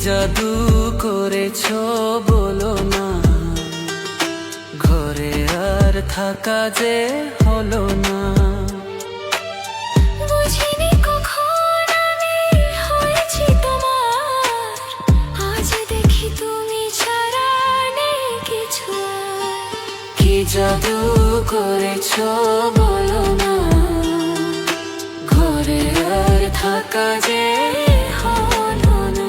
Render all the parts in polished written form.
জাদু করেছো বলো না, ঘরে আর থাকা যে হলো না। বুঝিনি কখন আমি হয়েছি তোমার, আজ দেখি তুমি ছাড়া নেই কিছু। কি জাদু করেছো বলো না, ঘরে আর থাকা যে হলো না।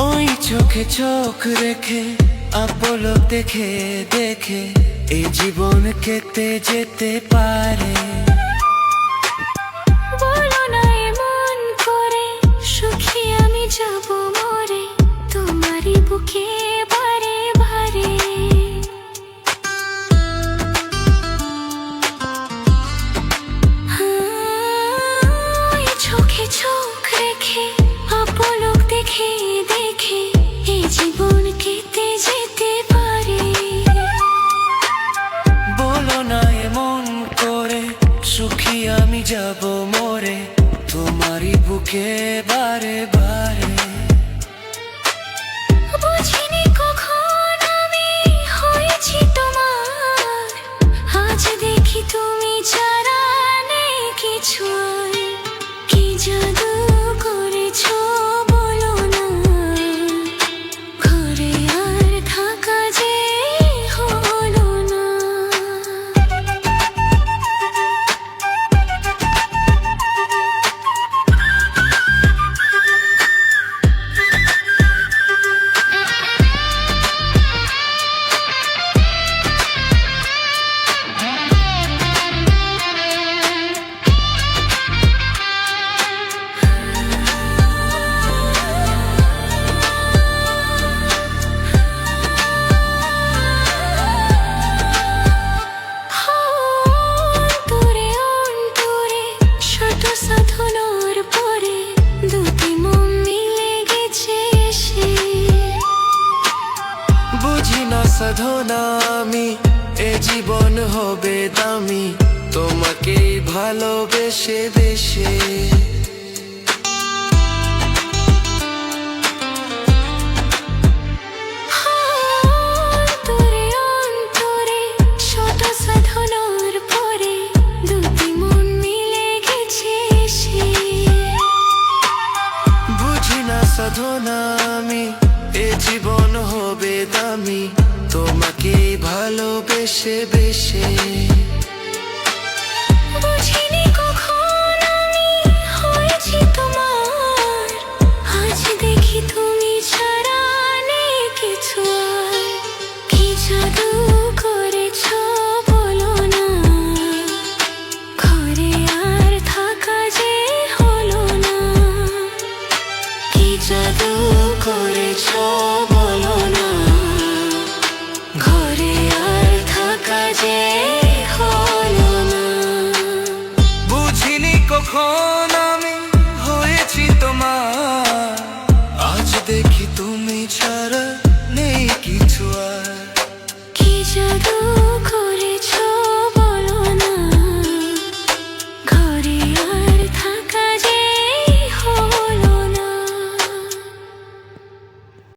ওই চোখে চোখ রেখে আপলক দেখে দেখে এই জীবন কেটে যেতে পারে। বলো না এমন করে, সুখী আমি যাব মরে তোমারই বুকে বারে বারে। ওই চোখে চোখ রেখে আপলক দেখে দেখে এই জীবন কেটে যেতে পারে। বলো না এমন করে, সুখী আমি যাব মরে তোমারই বুকে বারে বারে। বুঝিনি কখন আমি হয়েছি তোমার, আজ দেখি তুমি ছাড়া নেই কিছু। কি জাদু করেছো বলো না, ঘরে আর থাকা যে হলো না। অন্তরে অন্তরে শত সাধনার পরে দুটি মন মিলে গেছে সে। বুঝি না সাধনা আমি, এ জীবন হবে দামি তোমাকেই ভালোবেসে বেশে। অন্তরে অন্তরে শত সাধনার পরে দুটি মন মিলে গেছে সে। বুঝি না সাধনা আমি, এ জীবন হবে দামি তোমাকেই ভালোবেসে বেশে। বুঝিনি কখন আমি হয়েছি তোমার, আজ দেখি তুমি ছাড়া নেই কিছু। কি জাদু করেছো বলো না, ঘরে আর থাকা যে হলো না। কি জাদু করেছো